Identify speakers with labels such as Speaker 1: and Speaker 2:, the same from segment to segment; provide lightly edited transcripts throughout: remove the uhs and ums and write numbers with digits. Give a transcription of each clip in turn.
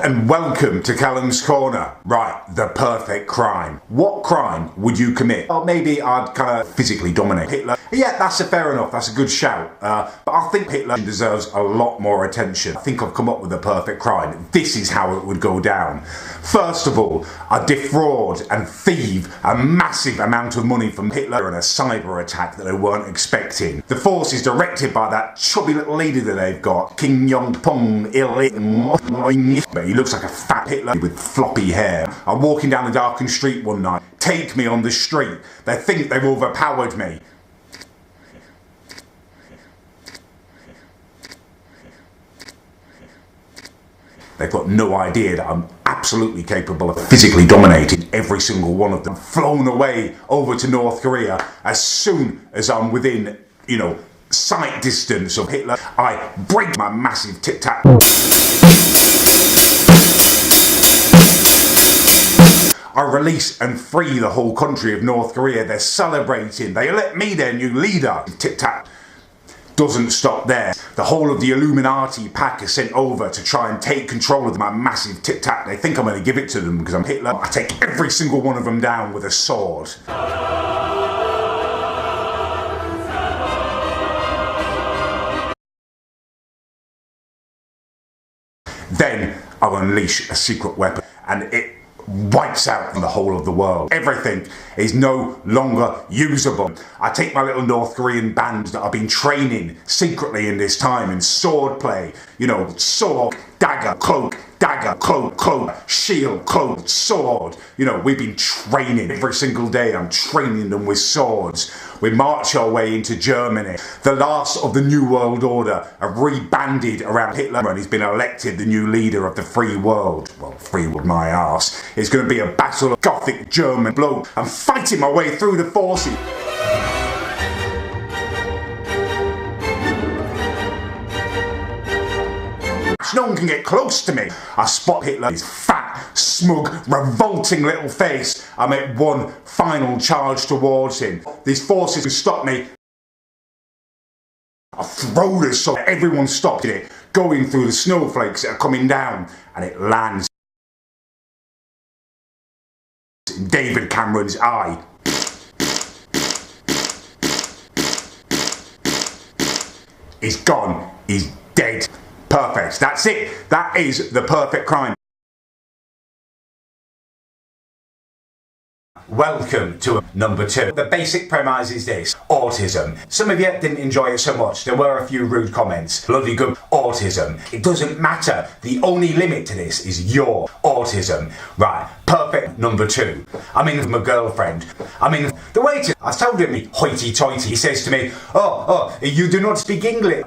Speaker 1: and welcome to Callum's Corner. Right, the perfect crime. What crime would you commit? Or maybe I'd kind of physically dominate Hitler. Yeah, that's fair enough, that's a good shout. But I think Hitler deserves a lot more attention. I think I've come up with the perfect crime. This is how it would go down. First of all, I'd defraud and thieve a massive amount of money from Hitler in a cyber attack that they weren't expecting. The force is directed by that chubby little leader that they've got, King Yong Pong Il. He looks like a fat Hitler with floppy hair. I'm walking down a darkened street one night. Take me on the street. They think they've overpowered me. They've got no idea that I'm absolutely capable of physically dominating every single one of them. Flown away over to North Korea as soon as I'm within, sight distance of Hitler. I break my massive tic-tac. I release and free the whole country of North Korea. They're celebrating. They elect me their new leader. Tic-tac doesn't stop there. The whole of the Illuminati pack is sent over to try and take control of my massive tic-tac. They think I'm going to give it to them because I'm Hitler. I take every single one of them down with a sword. Then I'll unleash a secret weapon and it wipes out the whole of the world. Everything is no longer usable. I take my little North Korean band that I've been training secretly in this time in sword play. Sword, dagger, cloak, shield, cloak, sword. We've been training every single day. I'm training them with swords. We march our way into Germany. The last of the New World Order have rebanded around Hitler and he's been elected the new leader of the free world. Well, free world my arse. It's going to be a battle of Gothic German bloke. I'm fighting my way through the forces. No one can get close to me. I spot Hitler, his fat, smug, revolting little face. I make one final charge towards him. These forces can stop me. I throw this so everyone stopped it, going through the snowflakes that are coming down, and it lands in David Cameron's eye. He's gone. He's dead. Perfect. That's it. That is the perfect crime. Welcome to number 2. The basic premise is this: autism. Some of you didn't enjoy it so much. There were a few rude comments. Bloody good. Autism. It doesn't matter. The only limit to this is your autism. Right. Perfect number 2. I'm in with my girlfriend. The waiter. I told him he hoity-toity. He says to me, oh, you do not speak English.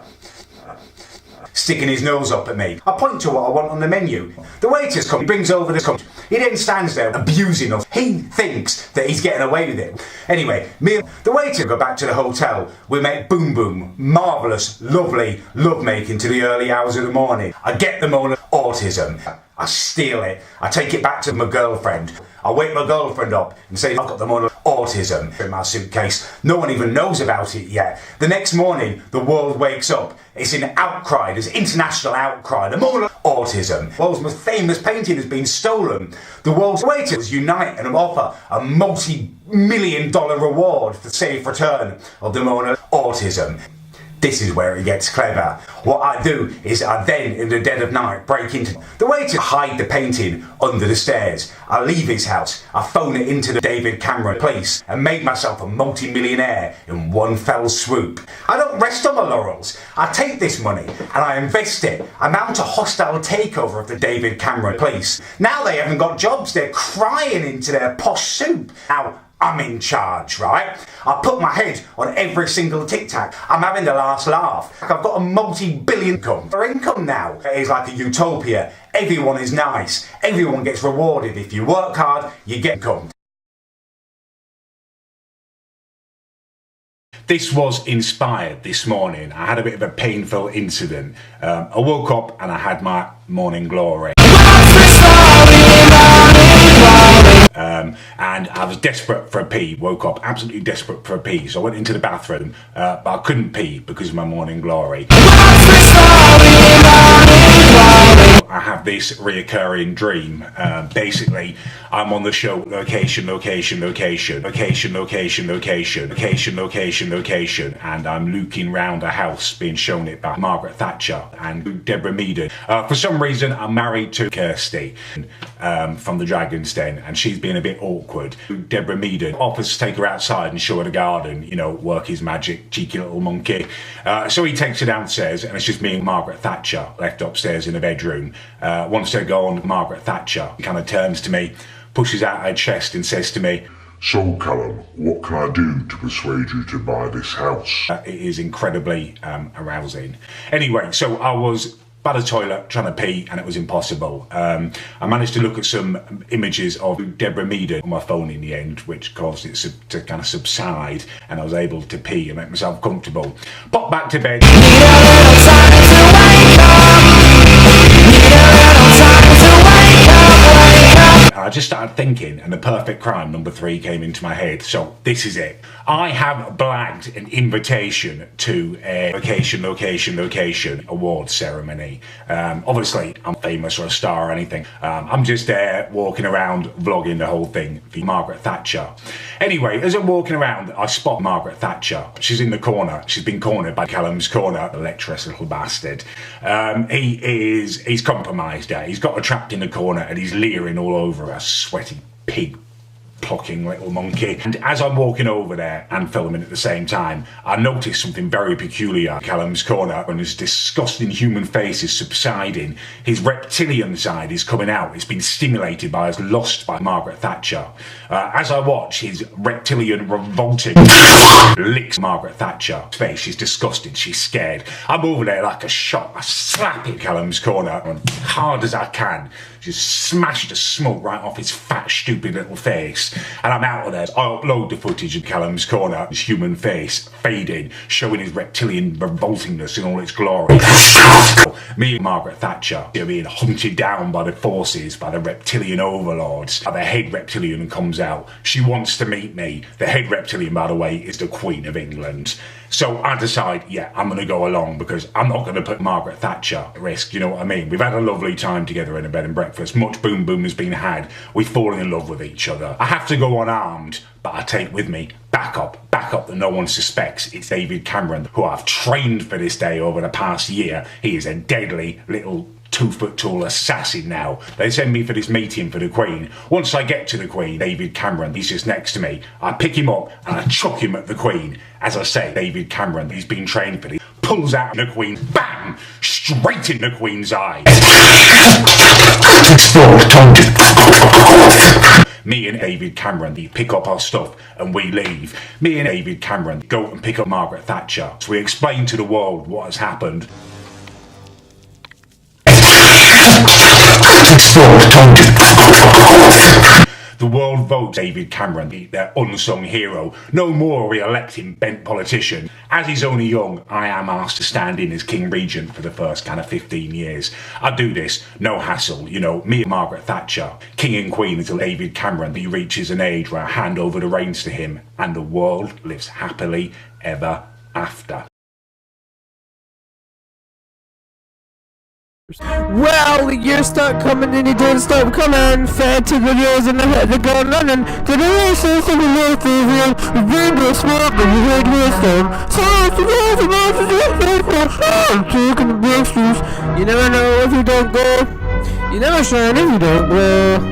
Speaker 1: Sticking his nose up at me. I point to what I want on the menu. The waiter's come, he brings over the cup. He then stands there abusing us. He thinks that he's getting away with it. Anyway, me and the waiter go back to the hotel. We make boom boom, marvellous, lovely lovemaking to the early hours of the morning. I get them all autism. I steal it. I take it back to my girlfriend. I wake my girlfriend up and say I've got them on autism in my suitcase. No one even knows about it yet. The next morning, the world wakes up. It's an outcry. There's international outcry. The more autism. The world's most famous painting has been stolen. The world's waiters unite and offer a multi-million-dollar reward for the safe return of the Mona autism. This is where it gets clever. What I do is I then, in the dead of night, break into the waiter, hide the painting under the stairs. I leave his house, I phone it into the David Cameron police and make myself a multi-millionaire in one fell swoop. I don't rest on my laurels. I take this money and I invest it. I mount a hostile takeover of the David Cameron police. Now they haven't got jobs, they're crying into their posh soup. Now, I'm in charge, right? I put my head on every single tic-tac. I'm having the last laugh. I've got a multi-billion income now. It is like a utopia. Everyone is nice. Everyone gets rewarded. If you work hard, you get income. This was inspired this morning. I had a bit of a painful incident. I woke up and I had my morning glory. And I was desperate for a pee, woke up absolutely desperate for a pee, so I went into the bathroom, but I couldn't pee because of my morning glory. I have this reoccurring dream. Basically, I'm on the show location, and I'm looking round a house being shown it by Margaret Thatcher and Deborah Meaden. For some reason, I'm married to Kirsty from the Dragon's Den, and she's been a bit awkward. Deborah Meaden offers to take her outside and show her the garden, you know, work his magic, cheeky little monkey. So he takes her downstairs, and it's just me and Margaret Thatcher left upstairs in the bedroom. Wants to go on Margaret Thatcher. He kind of turns to me, pushes out her chest and says to me,
Speaker 2: "So, Callum, what can I do to persuade you to buy this house?"
Speaker 1: It is incredibly arousing. Anyway, so I was by the toilet trying to pee, and it was impossible. I managed to look at some images of Deborah Meaden on my phone in the end, which caused it to kind of subside, and I was able to pee and make myself comfortable. Pop back to bed. I just started thinking, and the perfect crime number 3 came into my head. So this is it. I have blagged an invitation to a location award ceremony. Obviously, I'm famous or a star or anything. I'm just there walking around vlogging the whole thing for Margaret Thatcher. Anyway, as I'm walking around, I spot Margaret Thatcher. She's in the corner. She's been cornered by Callum's corner, the lecherous little bastard. He's compromised her. He's got her trapped in the corner and he's leering all over her, sweaty pig plucking little monkey. And as I'm walking over there and filming at the same time, I noticed something very peculiar. Callum's corner, when his disgusting human face is subsiding, his reptilian side is coming out. It's been stimulated by his lust by Margaret Thatcher. As I watch, his reptilian revolting licks Margaret Thatcher's face. She's disgusted, she's scared. I'm over there like a shot. I slap in Callum's corner and hard as I can, just smash the smoke right off his fat, stupid little face. And I'm out of there. I upload the footage of Callum's corner, his human face fading, showing his reptilian revoltingness in all its glory. Me and Margaret Thatcher are being hunted down by the forces, by the reptilian overlords. The head reptilian comes out. She wants to meet me. The head reptilian, by the way, is the Queen of England. So I decide, yeah, I'm going to go along because I'm not going to put Margaret Thatcher at risk, you know what I mean? We've had a lovely time together in a bed and breakfast. Much boom boom has been had. We've fallen in love with each other. I have to go unarmed, but I take with me backup that no one suspects. It's David Cameron, who I've trained for this day over the past year. He is a deadly little 2-foot tall assassin now. They send me for this meeting for the Queen. Once I get to the Queen, David Cameron, he's just next to me. I pick him up and I chuck him at the Queen. As I say, David Cameron, he's been trained for this. Pulls out the Queen, bam! Straight in the Queen's eye. Me and David Cameron, we pick up our stuff and we leave. Me and David Cameron go and pick up Margaret Thatcher. So we explain to the world what has happened. The world votes David Cameron, their unsung hero. No more re-electing bent politician. As he's only young, I am asked to stand in as King Regent for the first kind of 15 years. I do this, no hassle, you know, me and Margaret Thatcher, King and Queen until David Cameron he reaches an age where I hand over the reins to him and the world lives happily ever after.
Speaker 3: Well, the years start coming and it don't stop coming. Fed to videos and I had to go running. To the races of the world for real. The rainbow smoke and the red wisdom. So it's the world of I'm taking the breakthroughs. You never know if you don't go. You never shine if you don't grow.